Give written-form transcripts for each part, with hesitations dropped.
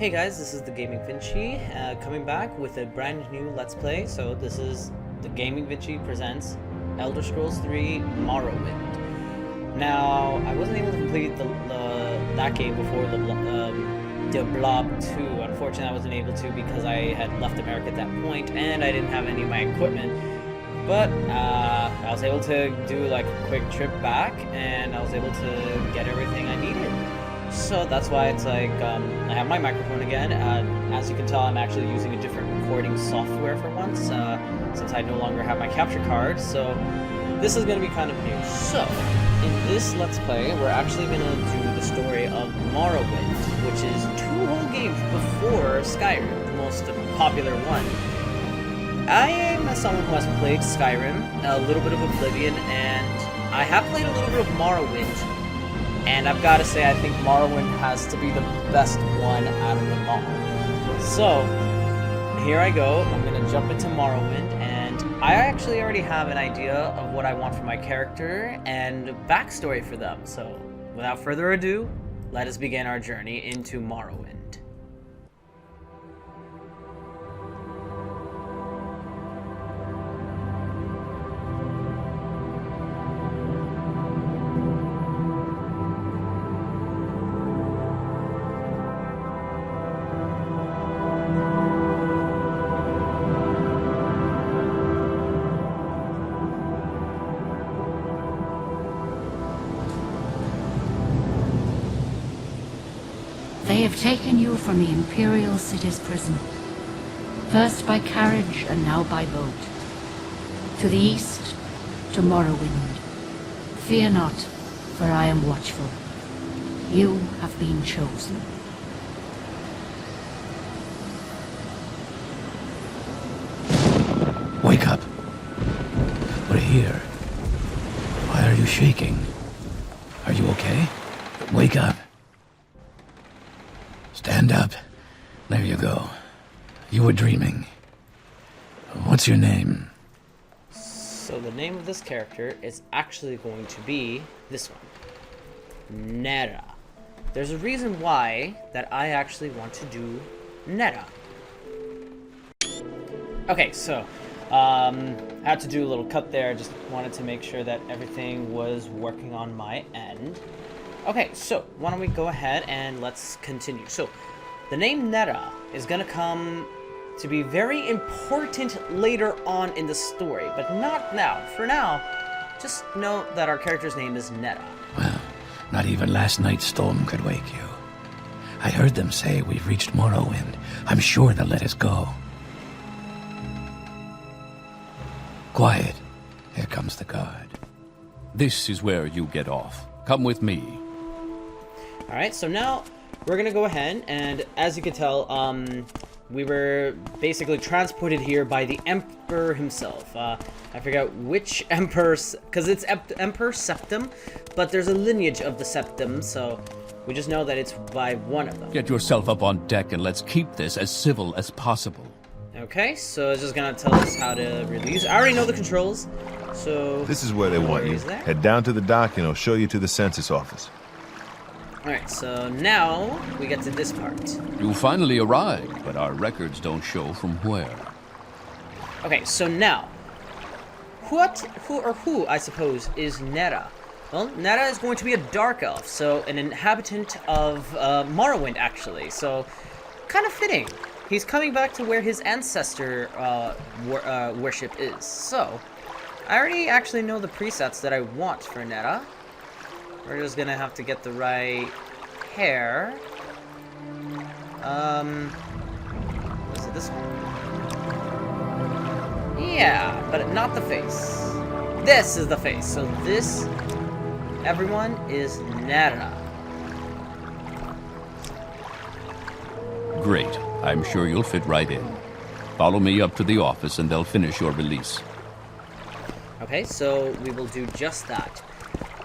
Hey guys, this is the Gaming Vinci, coming back with a brand new Let's Play. So this is the Gaming Vinci presents Elder Scrolls 3 Morrowind. Now, I wasn't able to complete that game before the Blob 2. Unfortunately, I wasn't able to because I had left America at that point and I didn't have any of my equipment. But I was able to do like a quick trip back and I was able to get everything I needed. So that's why it's like, I have my microphone again. As you can tell, I'm actually using a different recording software for once, since I no longer have my capture card, so this is going to be kind of new. So, in this Let's Play, we're actually going to do the story of Morrowind, which is 2 whole games before Skyrim, the most popular one. I am someone who has played Skyrim, a little bit of Oblivion, and I have played a little bit of Morrowind. And I've got to say, I think Morrowind has to be the best one out of them all. So, here I go. I'm going to jump into Morrowind, and I actually already have an idea of what I want for my character and backstory for them. So, without further ado, let us begin our journey into Morrowind. They have taken you from the Imperial City's prison, first by carriage and now by boat. To the east, to Morrowind. Fear not, for I am watchful. You have been chosen. Wake up. We're here. Why are you shaking? Are you okay? Wake up. Stand up. There you go. You were dreaming. What's your name? So the name of this character is actually going to be this one. Nera. There's a reason why that I actually want to do Nera. Okay, so had to do a little cut there. Just wanted to make sure that everything was working on my end. Okay, so why don't we go ahead and let's continue. So, the name Nera is gonna come to be very important later on in the story, but not now. For now, just know that our character's name is Nera. Well, not even last night's storm could wake you. I heard them say we've reached Morrowind. I'm sure they'll let us go. Quiet. Here comes the guard. This is where you get off. Come with me. Alright, so now we're gonna go ahead, and as you can tell, we were basically transported here by the Emperor himself. I forget which Emperor, because it's Emperor Septim, but there's a lineage of the Septim, so we just know that it's by one of them. Get yourself up on deck and let's keep this as civil as possible. Okay, so it's just gonna tell us how to release. I already know the controls, so... This is where they want you. Head down to the dock and I'll show you to the census office. Alright, so now we get to this part. You finally arrived, but our records don't show from where. Okay, so now, who, I suppose, is Nera? Well, Nera is going to be a dark elf, so an inhabitant of Morrowind, actually. So, kind of fitting. He's coming back to where his ancestor worship is. So, I already actually know the presets that I want for Nera. We're just gonna have to get the right hair. Was it this one? Yeah, but not the face. This is the face. So this, everyone, is Nera. Great. I'm sure you'll fit right in. Follow me up to the office and they'll finish your release. Okay, so we will do just that.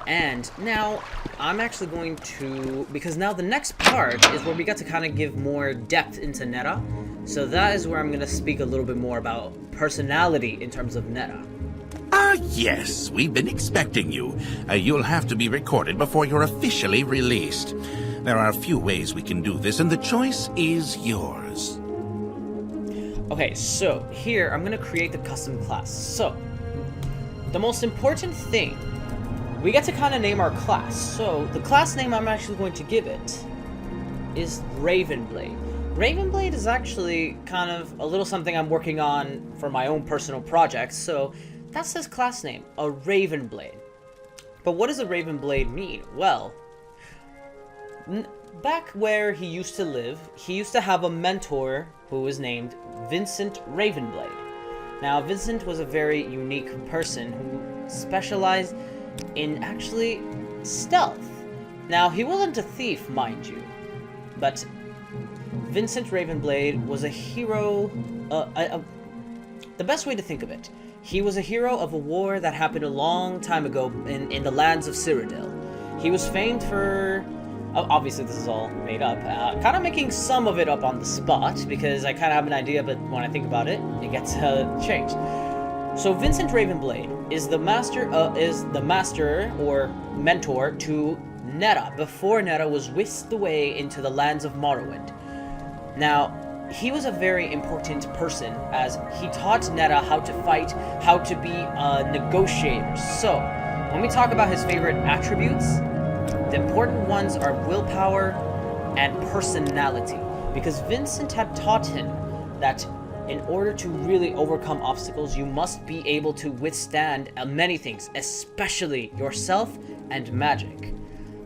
And now, I'm actually going to... Because now the next part is where we get to kind of give more depth into Nera. So that is where I'm going to speak a little bit more about personality in terms of Nera. Yes, we've been expecting you. You'll have to be recorded before you're officially released. There are a few ways we can do this, and the choice is yours. Okay, so here I'm gonna create the custom class. So the most important thing, we get to kind of name our class. So the class name I'm actually going to give it is Ravenblade. Ravenblade is actually kind of a little something I'm working on for my own personal projects. So that's his class name, a Ravenblade. But what does a Ravenblade mean? Well, back where he used to live, he used to have a mentor who was named Vincent Ravenblade. Now, Vincent was a very unique person who specialized in actually stealth. Now, he wasn't a thief, mind you, but Vincent Ravenblade was a hero. The best way to think of it, he was a hero of a war that happened a long time ago in the lands of Cyrodiil. He was famed for... obviously, this is all made up. Kind of making some of it up on the spot, because I kind of have an idea, but when I think about it, it gets changed. So Vincent Ravenblade is the master or mentor to Nera, before Nera was whisked away into the lands of Morrowind. Now, he was a very important person, as he taught Nera how to fight, how to be a negotiator. So, when we talk about his favorite attributes, the important ones are willpower and personality, because Vincent had taught him that in order to really overcome obstacles, you must be able to withstand many things, especially yourself and magic.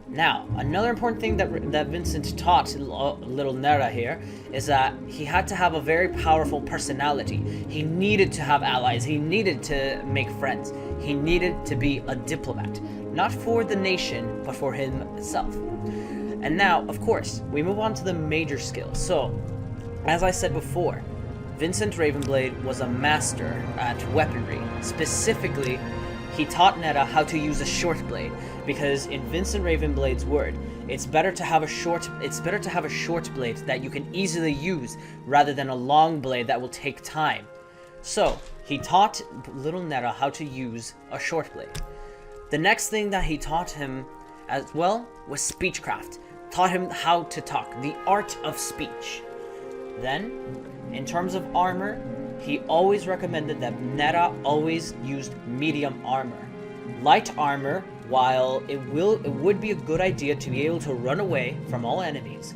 Now, another important thing that Vincent taught little Nera here is that he had to have a very powerful personality. He needed to have allies. He needed to make friends. He needed to be a diplomat, not for the nation, but for himself. And now, of course, we move on to the major skills. So, as I said before, Vincent Ravenblade was a master at weaponry. Specifically, he taught Nera how to use a short blade, because in Vincent Ravenblade's word, it's better to have a short blade that you can easily use rather than a long blade that will take time. So, he taught little Nera how to use a short blade. The next thing that he taught him as well was speechcraft. Taught him how to talk, the art of speech. Then, in terms of armor, he always recommended that Nera always used medium armor. Light armor, while it would be a good idea to be able to run away from all enemies,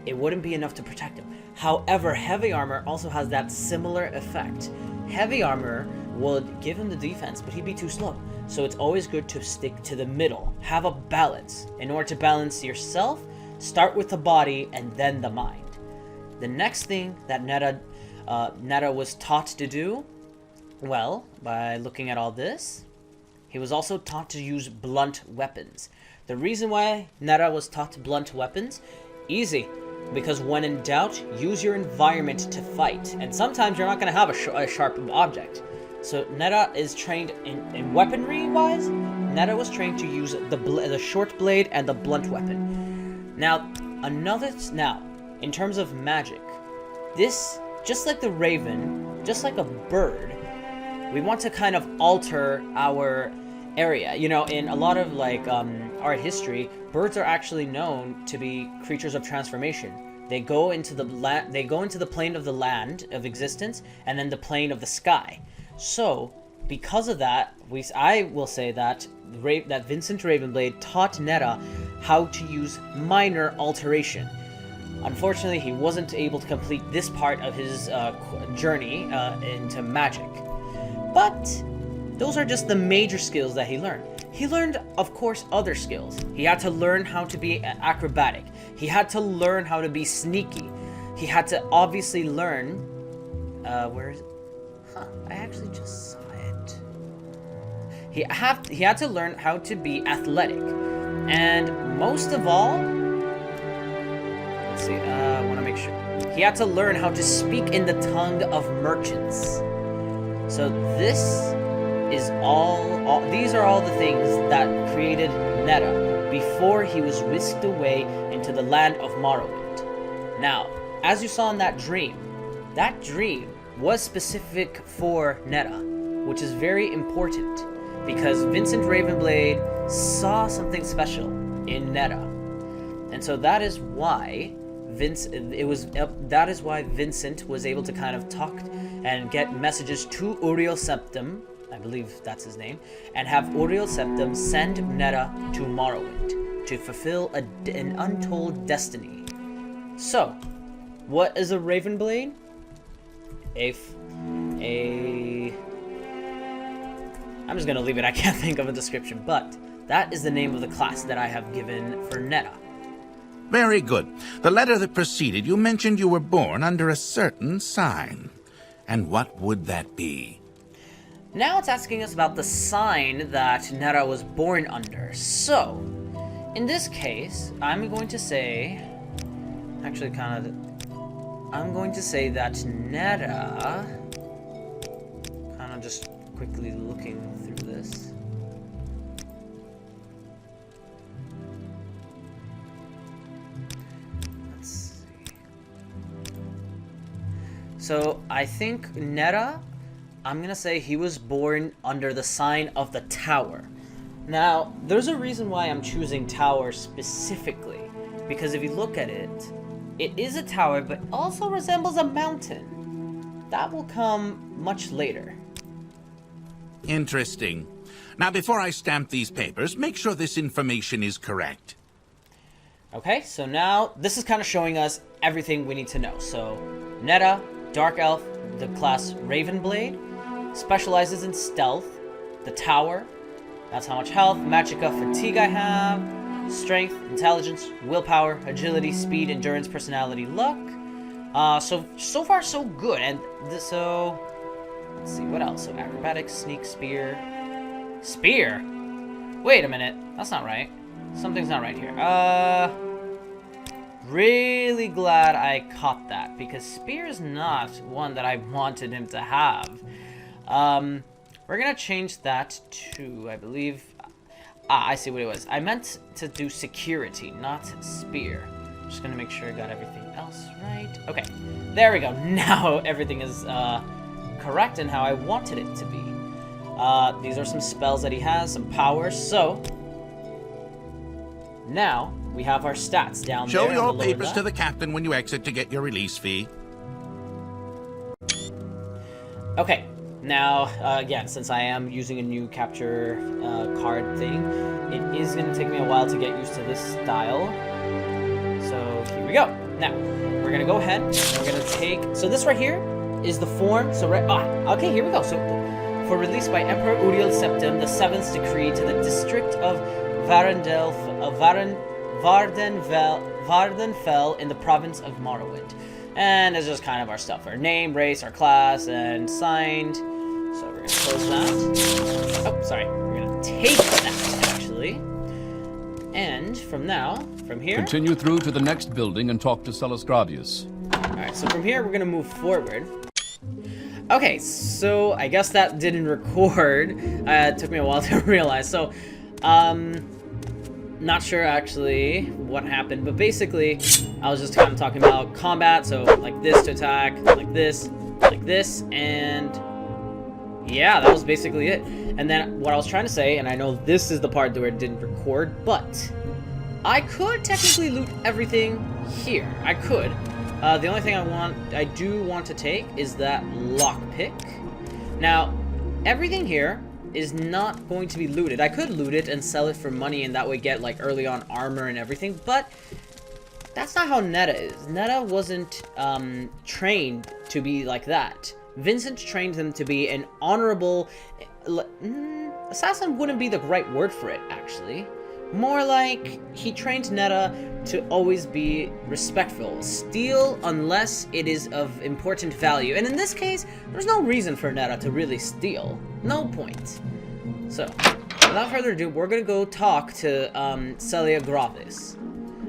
it wouldn't be enough to protect him. However, heavy armor also has that similar effect. Heavy armor would give him the defense, but he'd be too slow. So it's always good to stick to the middle. Have a balance. In order to balance yourself, start with the body and then the mind. The next thing that Nera was taught to do, well, by looking at all this, he was also taught to use blunt weapons. The reason why Nera was taught blunt weapons? Easy. Because when in doubt, use your environment to fight. And sometimes you're not going to have a sharp object. So Nera is trained in weaponry-wise. Nera was trained to use the short blade and the blunt weapon. Now, in terms of magic, this, just like the raven, just like a bird, we want to kind of alter our area. You know, in a lot of art history, birds are actually known to be creatures of transformation. They go into the plane of the land of existence, and then the plane of the sky. So, because of that, I will say that Vincent Ravenblade taught Nera how to use minor alteration. Unfortunately, he wasn't able to complete this part of his journey into magic. But those are just the major skills that he learned. He learned, of course, other skills. He had to learn how to be acrobatic. He had to learn how to be sneaky. He had to obviously learn... where is it? Huh, I actually just saw it. He had to learn how to be athletic. And most of all... Let's see, I want to make sure. He had to learn how to speak in the tongue of merchants. So this is these are all the things that created Nera before he was whisked away into the land of Morrowind. Now, as you saw in that dream was specific for Nera, which is very important because Vincent Ravenblade saw something special in Nera. And so that is why that is why Vincent was able to kind of talk and get messages to Uriel Septim, I believe that's his name, and have Uriel Septim send Nera to Morrowind to fulfill an untold destiny. So, what is a Ravenblade? I'm just gonna leave it, I can't think of a description, but that is the name of the class that I have given for Nera. Very good. The letter that preceded you mentioned you were born under a certain sign. And what would that be? Now it's asking us about the sign that Nera was born under. So, in this case, I'm going to say... Actually, I'm going to say that Nera... Kind of just quickly looking through this. Let's see. So, I think Nera, I'm gonna say he was born under the sign of the Tower. Now, there's a reason why I'm choosing Tower specifically. Because if you look at it, it is a tower, but also resembles a mountain. That will come much later. Interesting. Now, before I stamp these papers, make sure this information is correct. Okay, so now this is kind of showing us everything we need to know. So, Nera, Dark Elf, the class Ravenblade, specializes in stealth. The Tower, that's how much health, magicka, fatigue I have, strength, intelligence, willpower, agility, speed, endurance, personality, luck. So far so good. And so let's see what else. So acrobatics, sneak, spear. Spear? Wait a minute. That's not right. Something's not right here. Really glad I caught that, because spear is not one that I wanted him to have. We're gonna change that to, I believe... I see what it was. I meant to do security, not spear. Just gonna make sure I got everything else right. Okay, there we go. Now everything is correct and how I wanted it to be. These are some spells that he has, some powers. So now we have our stats down there. Show your papers to the captain when you exit to get your release fee. Okay. Now, again, since I am using a new capture card thing, it is going to take me a while to get used to this style. So, here we go. Now, we're going to go ahead, and we're going to take... So, this right here is the form. So, okay, here we go. So, for release by Emperor Uriel Septim, the 7th decree to the district of Vardenfell in the province of Morrowind. And it's just kind of our stuff. Our name, race, our class, and signed. So we're going to close that. Oh, sorry. We're going to take that, actually. And from here... Continue through to the next building and talk to Celisgravius. Alright, so from here, we're going to move forward. Okay, so I guess that didn't record. It took me a while to realize. So, not sure actually what happened, but basically I was just kind of talking about combat, so like this to attack, like this, and yeah, that was basically it. And then what I was trying to say, and I know this is the part where it didn't record, but I could technically loot everything here. I could. The only thing I do want to take is that lockpick. Now, everything here is not going to be looted. I could loot it and sell it for money and that way get like early on armor and everything, but that's not how Nera is. Nera wasn't trained to be like that. Vincent trained him to be an honorable... assassin wouldn't be the right word for it, actually. More like he trained Nera to always be respectful. Steal unless it is of important value. And in this case, there's no reason for Nera to really steal. No point. So, without further ado, we're gonna go talk to Celia Gravis.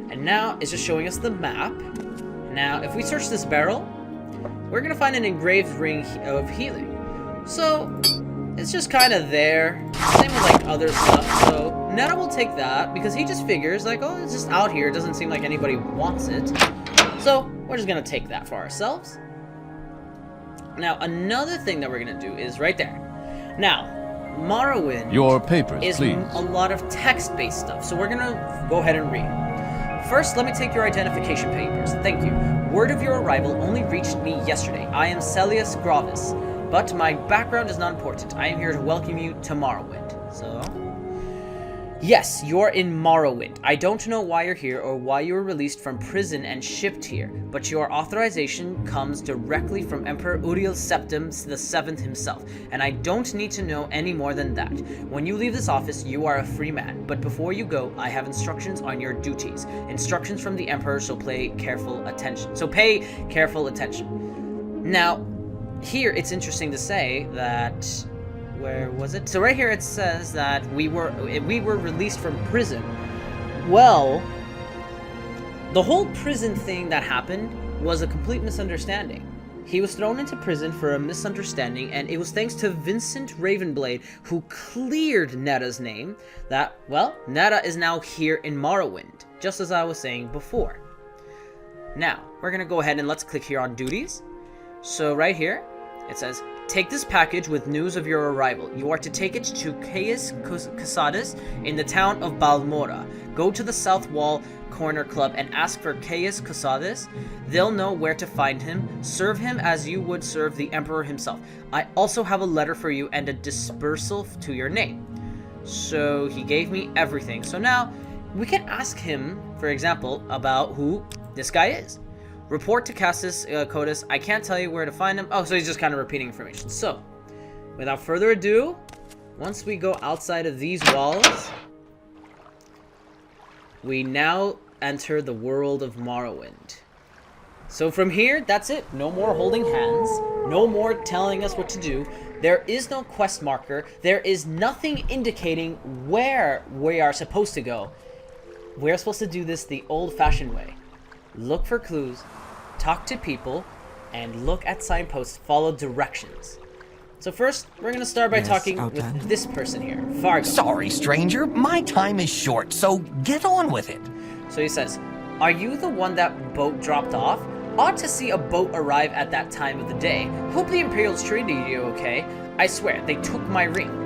And now it's just showing us the map. Now, if we search this barrel, we're gonna find an engraved ring of healing. So, it's just kind of there. Same with like other stuff. So, Nera will take that because he just figures like, oh, it's just out here. It doesn't seem like anybody wants it. So, we're just gonna take that for ourselves. Now, another thing that we're gonna do is right there. Now, Morrowind Your papers, is please. a lot of text-based stuff. So we're gonna go ahead and read. First, let me take your identification papers. Thank you. Word of your arrival only reached me yesterday. I am Celius Gravis, but my background is not important. I am here to welcome you to Morrowind. So... yes, you're in Morrowind. I don't know why you're here or why you were released from prison and shipped here, but your authorization comes directly from Emperor Uriel Septim VII himself, and I don't need to know any more than that. When you leave this office, you are a free man, but before you go, I have instructions on your duties. Instructions from the Emperor, so pay careful attention. Now, here it's interesting to say that... where was it? So right here it says that we were released from prison. Well, the whole prison thing that happened was a complete misunderstanding. He was thrown into prison for a misunderstanding, and it was thanks to Vincent Ravenblade, who cleared Nera's name, that, well, Nera is now here in Morrowind, just as I was saying before. Now, we're gonna go ahead and let's click here on duties. So right here, it says, take this package with news of your arrival. You are to take it to Caius Casadus in the town of Balmora. Go to the South Wall Corner Club and ask for Caius Casadus. They'll know where to find him. Serve him as you would serve the Emperor himself. I also have a letter for you and a dispersal to your name. So he gave me everything. So now we can ask him, for example, about who this guy is. Report to Cassis Codus. I can't tell you where to find him. Oh, so he's just kind of repeating information. So, without further ado, once we go outside of these walls, we now enter the world of Morrowind. So from here, that's it. No more holding hands. No more telling us what to do. There is no quest marker. There is nothing indicating where we are supposed to go. We're supposed to do this the old-fashioned way. Look for clues, talk to people, and look at signposts, follow directions. So first, we're going to start by talking with this person here, Fargo. Sorry, stranger. My time is short, so get on with it. So he says, are you the one that boat dropped off? Ought to see a boat arrive at that time of the day. Hope the Imperials treated you okay. I swear, they took my ring.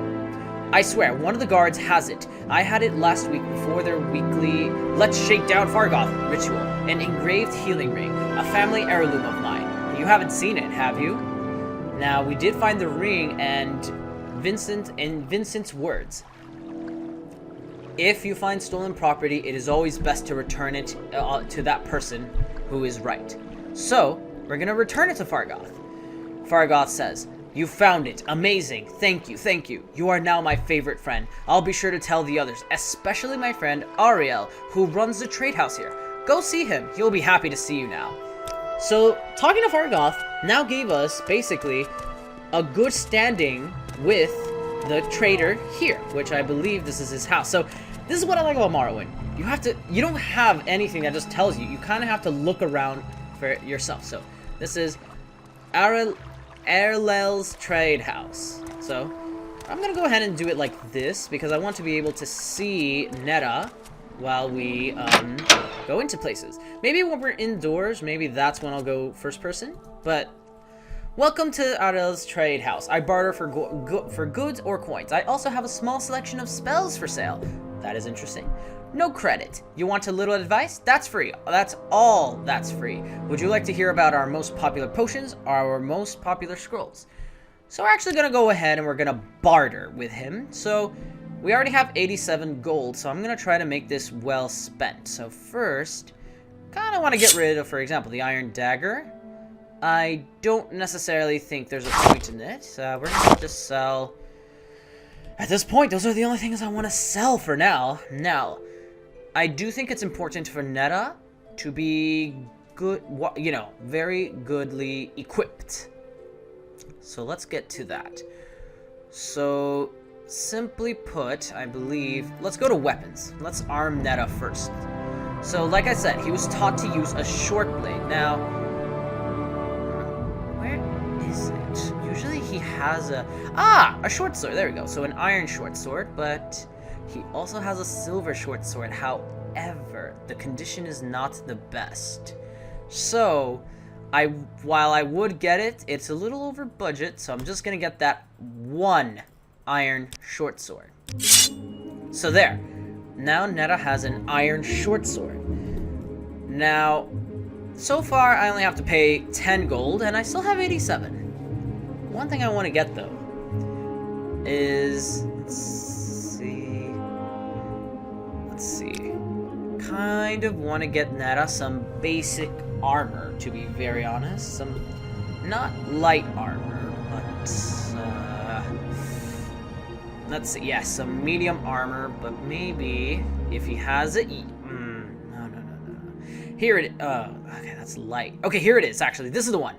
I swear, one of the guards has it. I had it last week before their weekly Let's Shake Down Fargoth ritual. An engraved healing ring, a family heirloom of mine. You haven't seen it, have you? Now, we did find the ring, and Vincent's words. If you find stolen property, it is always best to return it to that person who is right. So, we're gonna return it to Fargoth. Fargoth says, you found it. Amazing. Thank you, thank you. You are now my favorite friend. I'll be sure to tell the others, especially my friend Ariel, who runs the trade house here. Go see him. He'll be happy to see you now. So, talking to Fargoth now gave us, basically, a good standing with the trader here, which I believe this is his house. So, this is what I like about Morrowind. You don't have anything that just tells you. You kind of have to look around for yourself. So, this is Ariel's trade house. So, I'm going to go ahead and do it like this, because I want to be able to see Nera while we go into places. Maybe when we're indoors, maybe that's when I'll go first person. But welcome to Ariel's trade house. I barter for goods or coins. I also have a small selection of spells for sale. That is interesting. No credit. You want a little advice? That's free. That's all that's free. Would you like to hear about our most popular potions, our most popular scrolls? So we're actually going to go ahead and we're going to barter with him. So we already have 87 gold, so I'm going to try to make this well spent. So first, kind of want to get rid of, for example, the iron dagger. I don't necessarily think there's a point in it. So we're going to just sell. At this point, those are the only things I want to sell for now. Now, I do think it's important for Nera to be good, you know, very goodly equipped. So let's get to that. So, simply put, I believe, let's go to weapons. Let's arm Nera first. So, like I said, he was taught to use a short blade. Now, where is it? Usually he has a short sword. There we go. So an iron short sword, but he also has a silver short sword. However, the condition is not the best. So, while I would get it, it's a little over budget, so I'm just gonna get that one iron short sword. So there. Now Nera has an iron short sword. Now, so far I only have to pay 10 gold, and I still have 87. One thing I want to get, though, is... Let's see. Kind of want to get Nera some basic armor, to be very honest. Some, not light armor, but... let's see, yes, some medium armor, but maybe if he has it... No. Here it... okay, that's light. Okay, here it is, actually. This is the one.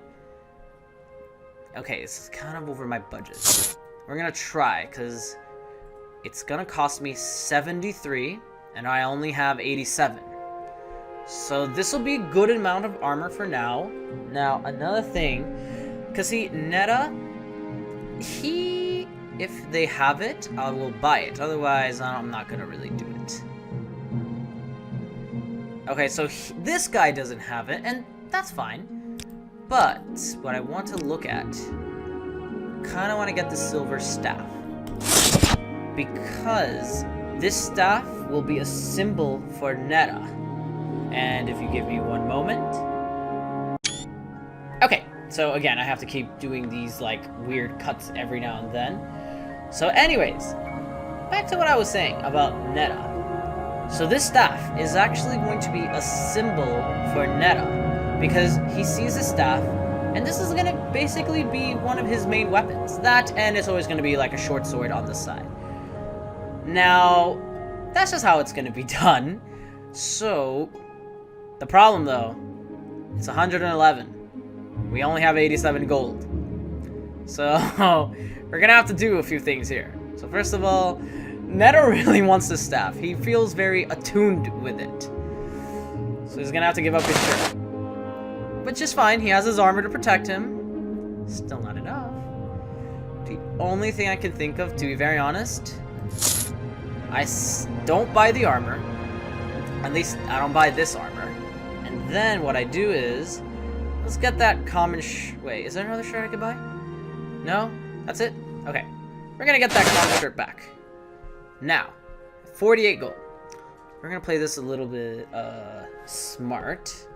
Okay, this is kind of over my budget. We're gonna try, because it's gonna cost me 73, and I only have 87. So this will be a good amount of armor for now. Now, another thing, because see, Nera, if they have it, I will buy it. Otherwise, I'm not gonna really do it. Okay, so this guy doesn't have it, and that's fine. But what I want to look at, kind of want to get the silver staff, because this staff will be a symbol for Nera. And if you give me one moment. Okay, so again, I have to keep doing these like weird cuts every now and then. So anyways, back to what I was saying about Nera. So this staff is actually going to be a symbol for Nera, because he sees the staff, and this is going to basically be one of his main weapons. That, and it's always going to be like a short sword on the side. Now, that's just how it's going to be done. So, the problem though, it's 111. We only have 87 gold. So, we're going to have to do a few things here. So first of all, Nera really wants the staff. He feels very attuned with it. So he's gonna have to give up his shirt. But just fine, he has his armor to protect him. Still not enough. The only thing I can think of, to be very honest, I don't buy the armor. At least, I don't buy this armor. And then what I do is, let's get that common wait, is there another shirt I could buy? No? That's it? Okay. We're gonna get that common shirt back. Now, 48 gold. We're gonna play this a little bit smart.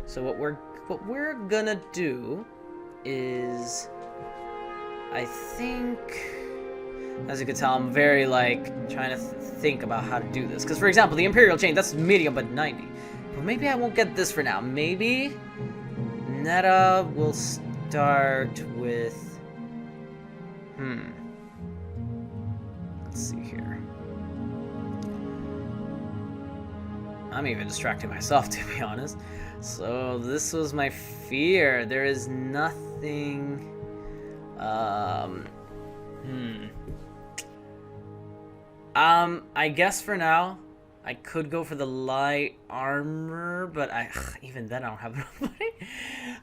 So what we're gonna do is, I think, as you can tell, I'm very like trying to think about how to do this. Because for example, the Imperial chain, that's medium but 90. But maybe I won't get this for now. Maybe Nera will start with. Let's see here. I'm even distracting myself, to be honest. So this was my fear. There is nothing. I guess for now, I could go for the light armor, but even then I don't have enough money.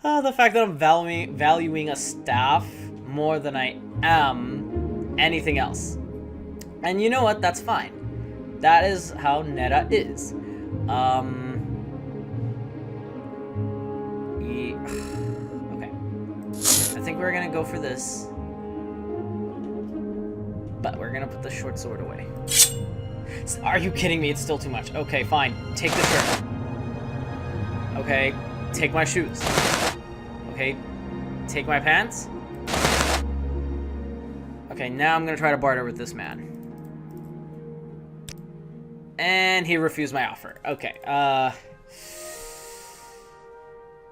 The fact that I'm valuing a staff more than I am anything else. And you know what? That's fine. That is how Nera is. Okay. I think we're gonna go for this. But we're gonna put the short sword away. Are you kidding me? It's still too much. Okay, fine. Take the shirt. Okay, take my shoes. Okay, take my pants. Okay, now I'm gonna try to barter with this man. And he refused my offer. Okay,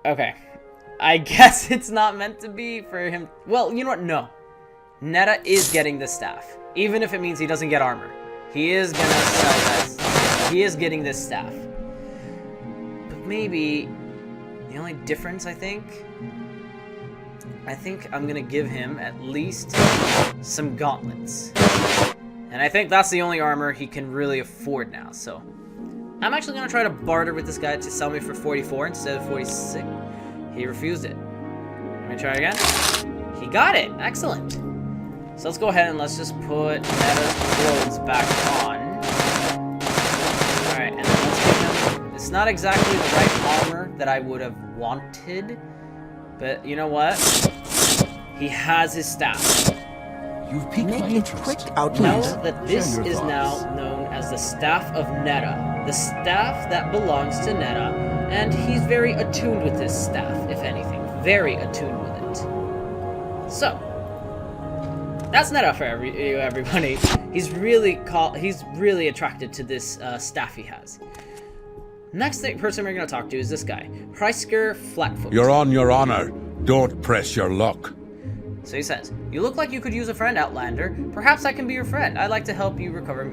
okay. I guess it's not meant to be for him. Well, you know what? No. Nera is getting the staff. Even if it means he doesn't get armor. He is gonna sell that. He is getting this staff. But maybe the only difference, I think I'm gonna give him at least some gauntlets. And I think that's the only armor he can really afford now, so I'm actually gonna try to barter with this guy to sell me for 44 instead of 46. He refused it. Let me try again. He got it! Excellent. So let's go ahead and let's just put Nera's clothes back on. Alright, and then let's give him... It's not exactly the right armor that I would have wanted, but you know what? He has his staff. You've piqued my interest. Know that this is now known as the Staff of Nera. The staff that belongs to Nera, And he's very attuned with his staff, if anything. Very attuned with it. So, that's Nera for everybody. He's really attracted to this staff he has. Next person we're going to talk to is this guy, Preisker Flatfoot. You're on your honor. Don't press your luck. So he says, "You look like you could use a friend, Outlander. Perhaps I can be your friend. I'd like to help me recover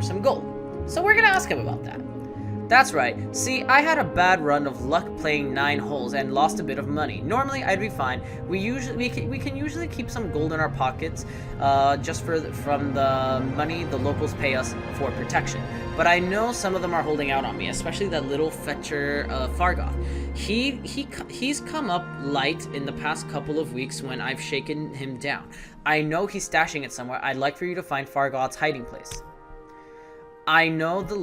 some gold." So we're gonna ask him about that. That's right. See, I had a bad run of luck playing 9 holes and lost a bit of money. Normally, I'd be fine. We can usually keep some gold in our pockets, just from the money the locals pay us for protection. But I know some of them are holding out on me, especially that little fetcher, Fargoth. He's come up light in the past couple of weeks when I've shaken him down. I know he's stashing it somewhere. I'd like for you to find Fargoth's hiding place. I know the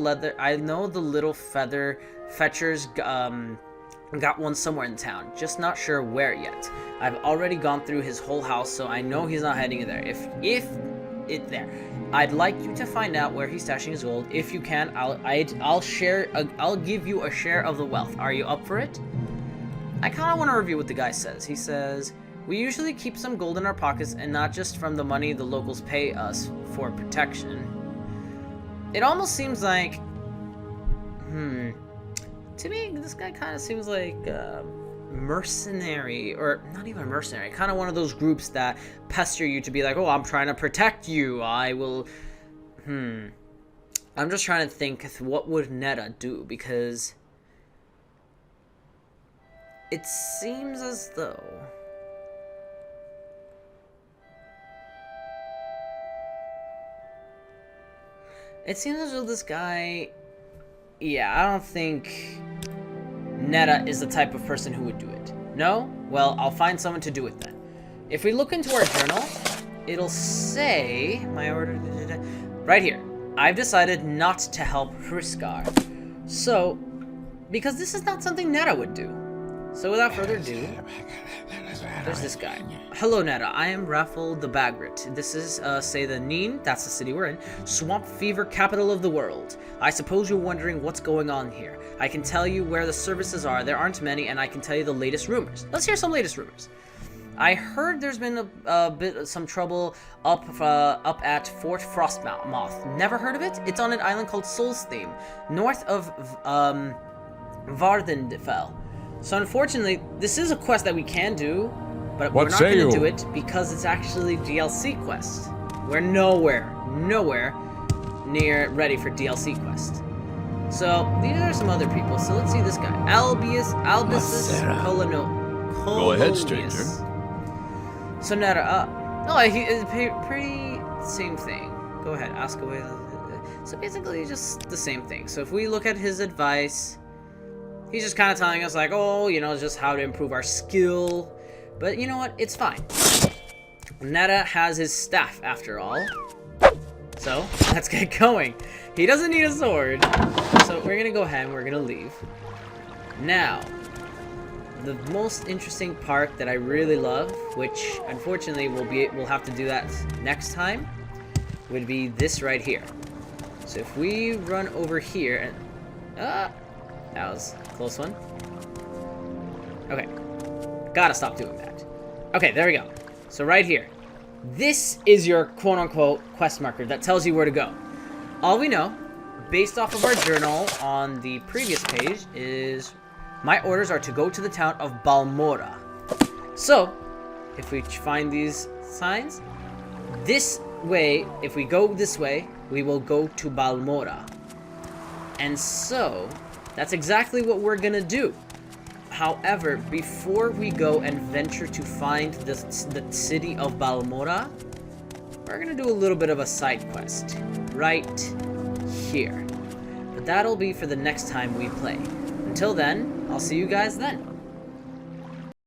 little feather fetchers got one somewhere in town, just not sure where yet. I've already gone through his whole house, so I know he's not hiding it there. If it there, I'd like you to find out where he's stashing his gold. If you can, I'll give you a share of the wealth. Are you up for it? I kind of want to review what the guy says. He says, "We usually keep some gold in our pockets, and not just from the money the locals pay us for protection." It almost seems like, to me, this guy kind of seems like mercenary, or not even mercenary, kind of one of those groups that pester you to be like, "Oh, I'm trying to protect you, I will," I'm just trying to think, what would Nera do, because it seems as though this guy, yeah, I don't think Nera is the type of person who would do it. No? Well, I'll find someone to do it then. If we look into our journal, it'll say, my order, right here, I've decided not to help Hriskar. So, because this is not something Nera would do. So without further ado, there's this guy. "Hello, Nera. I am Raffle the Bagrat. This is, say the Neen, that's the city we're in, swamp fever capital of the world. I suppose you're wondering what's going on here. I can tell you where the services are. There aren't many, and I can tell you the latest rumors." Let's hear some latest rumors. "I heard there's been some trouble up at Fort Frostmoth. Never heard of it? It's on an island called Solstheim, north of Vardendefell. So unfortunately, this is a quest that we can do, but we're not going to do it because it's actually DLC quest. We're nowhere near ready for DLC quest. So these are some other people. So let's see this guy, Albius Colonius. Go ahead, stranger. So Nera, it's pretty same thing. Go ahead, ask away. So basically, just the same thing. So if we look at his advice, he's just kind of telling us like, oh, just how to improve our skill. But you know what? It's fine. Nera has his staff after all. So let's get going. He doesn't need a sword. So we're gonna go ahead and we're gonna leave. Now, the most interesting part that I really love, which unfortunately we'll have to do that next time, would be this right here. So if we run over here and that was a close one. Okay, gotta stop doing that. Okay, there we go. So right here, this is your quote-unquote quest marker that tells you where to go. All we know, based off of our journal on the previous page, is my orders are to go to the town of Balmora. So, if we find these signs, this way, if we go this way, we will go to Balmora. And so, that's exactly what we're gonna do. However, before we go and venture to find the city of Balmora, we're gonna do a little bit of a side quest right here. But that'll be for the next time we play. Until then, I'll see you guys then.